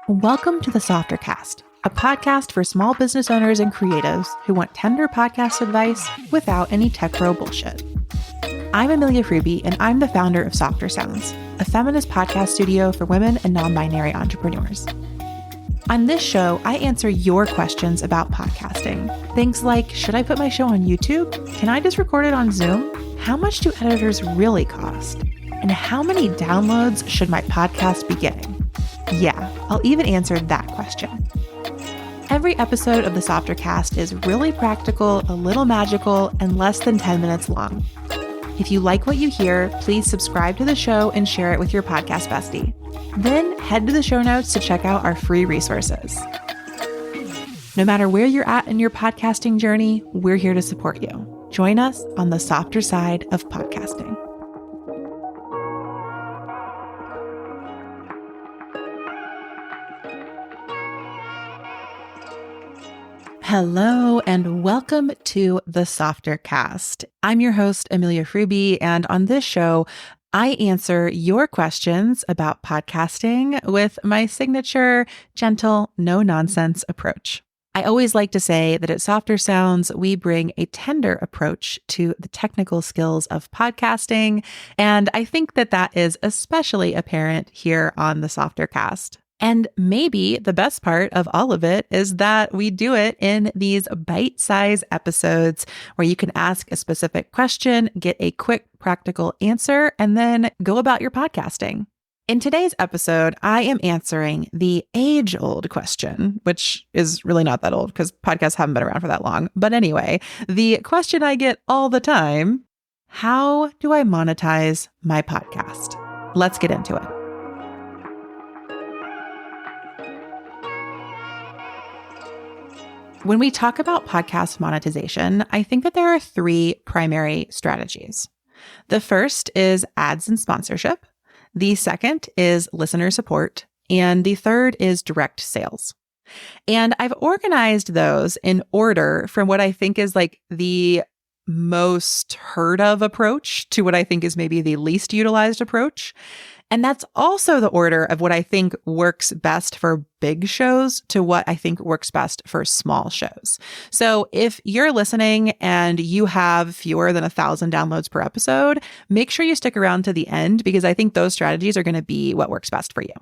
Welcome to the Softer Cast, a podcast for small business owners and creatives who want tender podcast advice without any tech bro bullshit. I'm Amelia Fruby, and I'm the founder of Softer Sounds, a feminist podcast studio for women and non-binary entrepreneurs. On this show, I answer your questions about podcasting. Things like, should I put my show on YouTube? Can I just record it on Zoom? How much do editors really cost? And how many downloads should my podcast be getting? Yeah, I'll even answer that question. Every episode of the Softer Cast is really practical, a little magical, and less than 10 minutes long. If you like what you hear, please subscribe to the show and share it with your podcast bestie. Then head to the show notes to check out our free resources. No matter where you're at in your podcasting journey, we're here to support you. Join us on the softer side of podcasting. Hello and welcome to the Softer Cast. I'm your host, Amelia Fruby, and on this show, I answer your questions about podcasting with my signature, gentle, no-nonsense approach. I always like to say that at Softer Sounds, we bring a tender approach to the technical skills of podcasting, and I think that that is especially apparent here on the Softer Cast. And maybe the best part of all of it is that we do it in these bite-sized episodes where you can ask a specific question, get a quick practical answer, and then go about your podcasting. In today's episode, I am answering the age-old question, which is really not that old because podcasts haven't been around for that long. But anyway, the question I get all the time, how do I monetize my podcast? Let's get into it. When we talk about podcast monetization, I think that there are three primary strategies. The first is ads and sponsorship. The second is listener support. And the third is direct sales. And I've organized those in order from what I think is like the most heard of approach to what I think is maybe the least utilized approach. And that's also the order of what I think works best for big shows to what I think works best for small shows. So if you're listening and you have fewer than 1,000 downloads per episode, make sure you stick around to the end because I think those strategies are going to be what works best for you.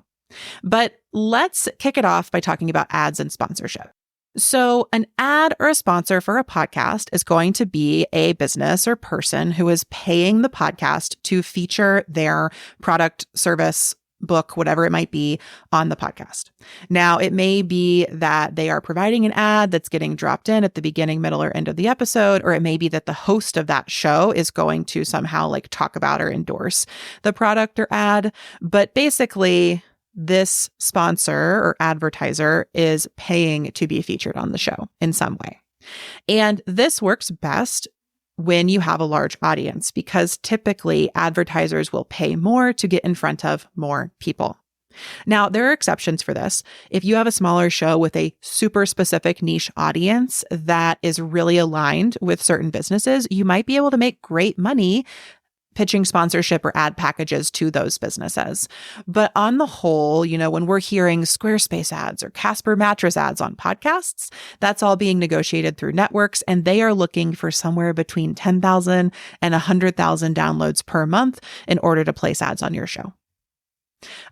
But let's kick it off by talking about ads and sponsorship. So an ad or a sponsor for a podcast is going to be a business or person who is paying the podcast to feature their product, service, book, whatever it might be on the podcast. Now, it may be that they are providing an ad that's getting dropped in at the beginning, middle, or end of the episode, or it may be that the host of that show is going to somehow like talk about or endorse the product or ad. But basically, this sponsor or advertiser is paying to be featured on the show in some way. And this works best when you have a large audience because typically advertisers will pay more to get in front of more people. Now, there are exceptions for this. If you have a smaller show with a super specific niche audience that is really aligned with certain businesses, you might be able to make great money pitching sponsorship or ad packages to those businesses. But on the whole, when we're hearing Squarespace ads or Casper mattress ads on podcasts, that's all being negotiated through networks, and they are looking for somewhere between 10,000 and 100,000 downloads per month in order to place ads on your show.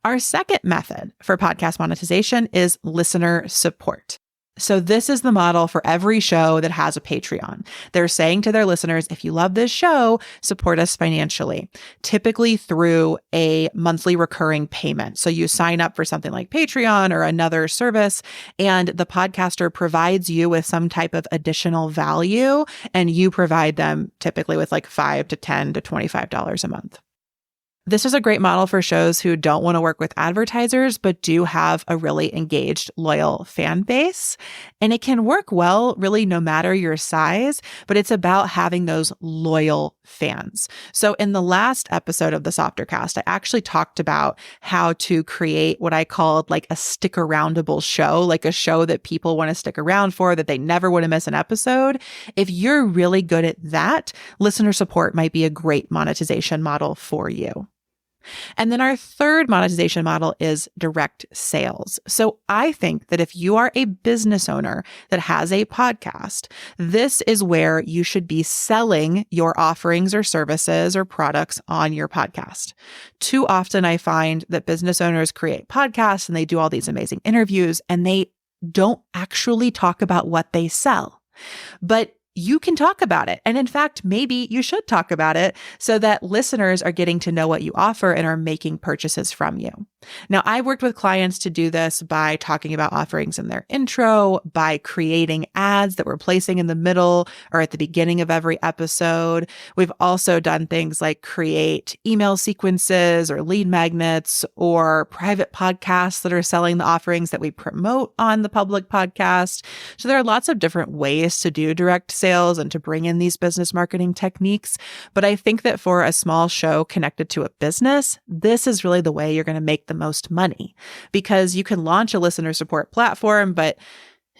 Our second method for podcast monetization is listener support. So this is the model for every show that has a Patreon. They're saying to their listeners, if you love this show, support us financially, typically through a monthly recurring payment. So you sign up for something like Patreon or another service, and the podcaster provides you with some type of additional value, and you provide them typically with like $5 to $10 to $25 a month. This is a great model for shows who don't want to work with advertisers, but do have a really engaged, loyal fan base. And it can work well, really, no matter your size, but it's about having those loyal fans. So in the last episode of the Softer Cast, I actually talked about how to create what I called like a stick aroundable show, like a show that people want to stick around for, that they never want to miss an episode. If you're really good at that, listener support might be a great monetization model for you. And then our third monetization model is direct sales. So I think that if you are a business owner that has a podcast, this is where you should be selling your offerings or services or products on your podcast. Too often I find that business owners create podcasts and they do all these amazing interviews and they don't actually talk about what they sell. But you can talk about it. And in fact, maybe you should talk about it so that listeners are getting to know what you offer and are making purchases from you. Now, I worked with clients to do this by talking about offerings in their intro, by creating ads that we're placing in the middle or at the beginning of every episode. We've also done things like create email sequences or lead magnets or private podcasts that are selling the offerings that we promote on the public podcast. So there are lots of different ways to do direct sales and to bring in these business marketing techniques. But I think that for a small show connected to a business, this is really the way you're going to make the most money, because you can launch a listener support platform, but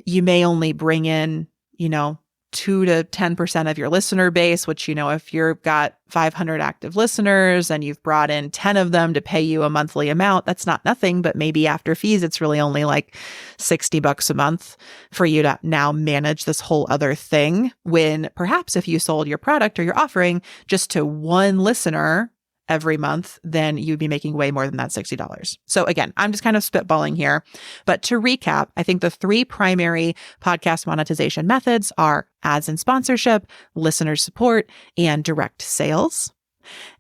you may only bring in, 2 to 10% of your listener base, which, if you've got 500 active listeners and you've brought in 10 of them to pay you a monthly amount, that's not nothing, but maybe after fees, it's really only like $60 a month for you to now manage this whole other thing. When perhaps if you sold your product or your offering just to one listener every month, then you'd be making way more than that $60. So again, I'm just kind of spitballing here. But to recap, I think the three primary podcast monetization methods are ads and sponsorship, listener support, and direct sales.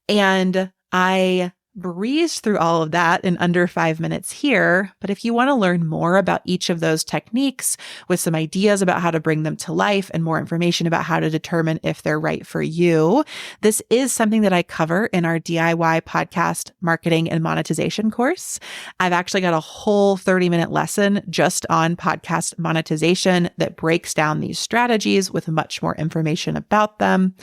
And I breezed through all of that in under 5 minutes here. But if you want to learn more about each of those techniques with some ideas about how to bring them to life and more information about how to determine if they're right for you, this is something that I cover in our DIY podcast marketing and monetization course. I've actually got a whole 30-minute lesson just on podcast monetization that breaks down these strategies with much more information about them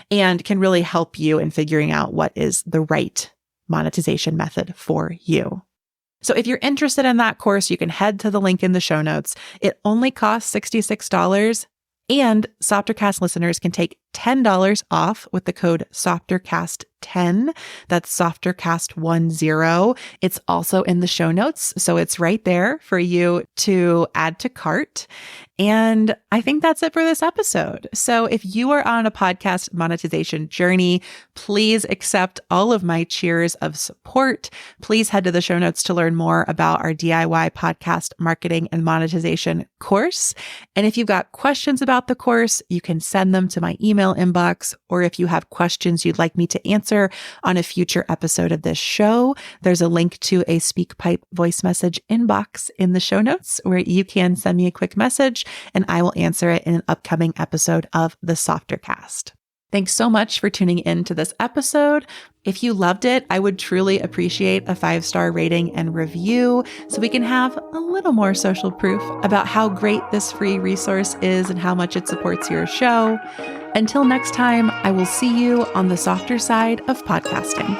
and can really help you in figuring out what is the right monetization method for you. So if you're interested in that course, you can head to the link in the show notes. It only costs $66, and Softercast listeners can take $10 off with the code SofterCast10. That's SofterCast10. It's also in the show notes, so it's right there for you to add to cart. And I think that's it for this episode. So if you are on a podcast monetization journey, please accept all of my cheers of support. Please head to the show notes to learn more about our DIY podcast marketing and monetization course. And if you've got questions about the course, you can send them to my email inbox, or if you have questions you'd like me to answer on a future episode of this show, there's a link to a SpeakPipe voice message inbox in the show notes where you can send me a quick message and I will answer it in an upcoming episode of the Softercast. Thanks so much for tuning in to this episode. If you loved it, I would truly appreciate a 5-star rating and review so we can have a little more social proof about how great this free resource is and how much it supports your show. Until next time, I will see you on the softer side of podcasting.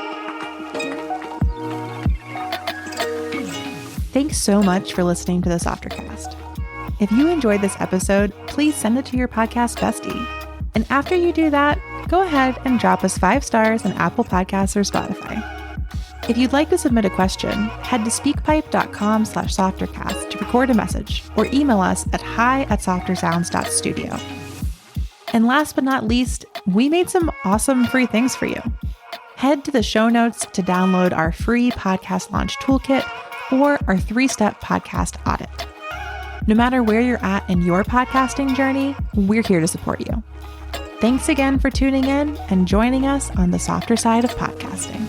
Thanks so much for listening to the Softercast. If you enjoyed this episode, please send it to your podcast bestie. And after you do that, go ahead and drop us 5 stars on Apple Podcasts or Spotify. If you'd like to submit a question, head to speakpipe.com/softercast to record a message or email us at hi@softersounds.studio. And last but not least, we made some awesome free things for you. Head to the show notes to download our free podcast launch toolkit or our 3-step podcast audit. No matter where you're at in your podcasting journey, we're here to support you. Thanks again for tuning in and joining us on the softer side of podcasting.